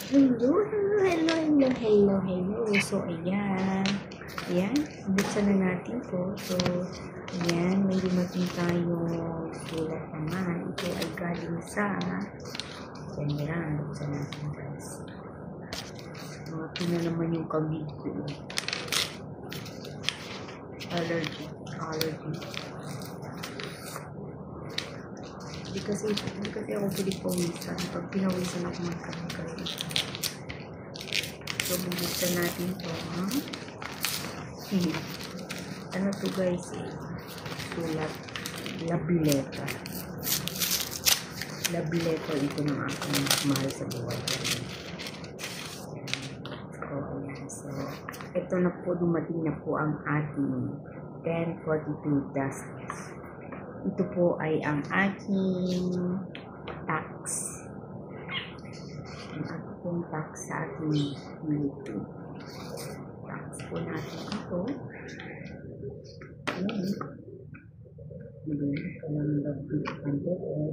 Hello, hello, hello, hello, hello, hello. So, ayan. Ayan, buksan na natin to. So, ayan, may dumating tayong sulat naman. Ito ay galing sa ayan, buksan natin guys. Ito na naman yung kabig ko. Allergy. Hindi kasi ako pinawisan. Pag pinawisan ako magkakaroon. So, bubuksan natin ito, ha? Ano to guys, sulat. Labileta. Labileta ito ng aking mahal sa buhay. So, ito na po, dumating na po ang ating 1042 dust. Ito po ay ang aking tax. Ang aking tax sa ating YouTube. Tax po natin ito. Ayan. Walang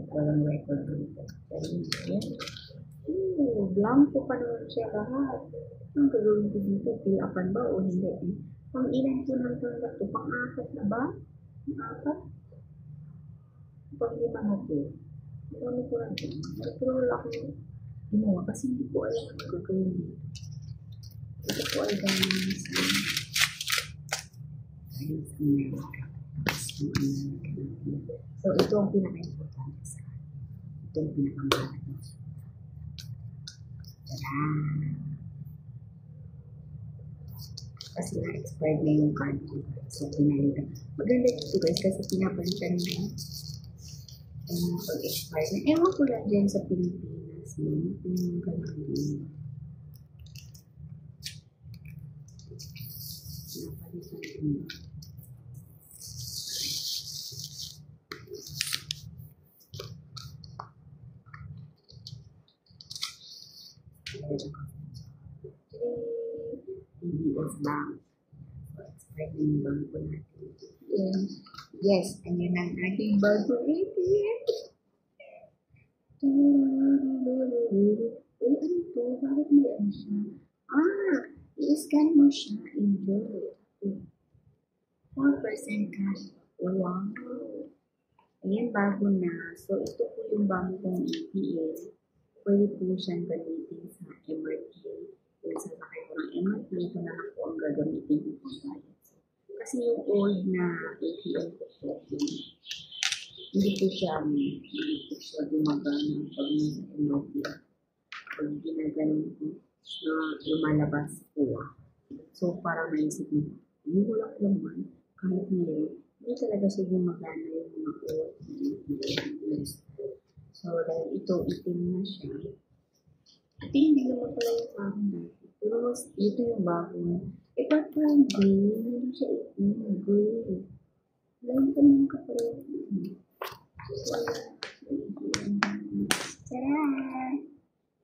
walang record dito. Ayan. Blanco pa naman siya lahat. Ang gagawin ko dito, fill-upan ba o hindi? Pang ilan po ng tanggap to? Pang-apat na ba? Pang-apat? Pang-lima na to. Ano ko lang ito? Pero wala akong ginawa kasi hindi ko alam ang gagawin dito. Ito po ay gawin sa so, ito ang pinaka-importante sa akin. Ito ang pinaka-mahalaga. Tada! Kasi na-expired na yung card ko. So, pinalitan. Maganda dito guys kasi pinapalitan na pag-expired na. Ewan ko lang dyan sa Pilipinas. Yung ganun. Pinapalitan na. TBS Bank. Expired na yung bangko natin. Yes, ayan ang ating bago ATM. Uy, ano to? Bakit may ano siya? I-scan mo siya. Enjoy. 4% cash. Wow. Ayan, bago na. So, ito po yung bangkong ATM. Pwede po siyang gamitin sa MRT. Kung sasakay ko ng MRT, ito na lang po ang gagamitin ko pang bayad. Kasi yung old na ATM ko po, hindi po siya gumagana pag nasa MRT. Pag ginaganon ko, na lumalabas po. So, parang naisip mo, yung wala naman, kahit meron, hindi talaga siya gumagana yung mga old ATM. So, dahil ito, itim na siya. Itim, hindi naman pala yung sa akin dati. Pero mas, ito yung bago na. Parang gray. Hindi siya itim. Gray. Lain ka naman kapareho. So, tara!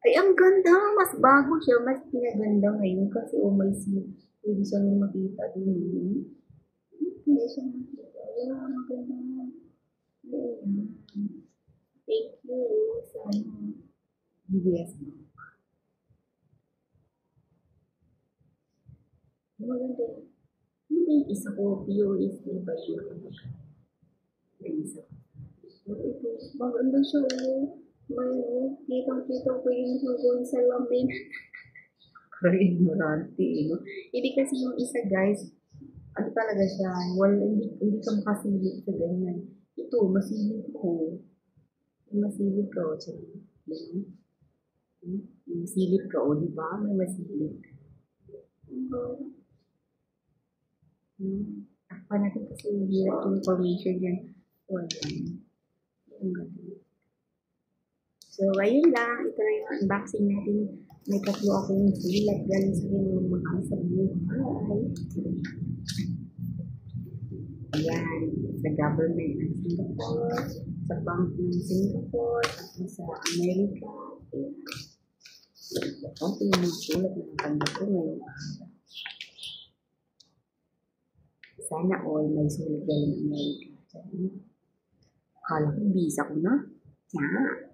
Ay, ang ganda! Mas bago siya. Mas pinaganda ngayon kasi may seal. Pwede siyang makita dun. Pwede siyang makita. Ayan, ang ganda. Ayan. Thank you sa DBS Bank. Maganda. Ano ba yung isa ko? POSD ba yun? Yung isa ko. Ito, maganda siya. May kitang-kita ko yung sugon sa lamin. Parang ignorante, no? Hindi kasi yung isa, guys, ano talaga siya, hindi ka makasilip sa ganyan. Ito, masilip ko. Masilip ka, o masilip ka, o diba? May masilip. Takpa natin kasi hirap yung information yan. So, ayan. So, ayun lang. Ito na yung unboxing natin. May tatlo akong sulat galing sa aking mahal sa buhay. Ayan. Sa government ng Singapore, sa bank ng Singapore, at sa Amerika. Ayan. Ito yung mga sulat na natanggap ko ngayon. Sana all may sulat galing Amerika. Kala ko visa ko na. Yeah.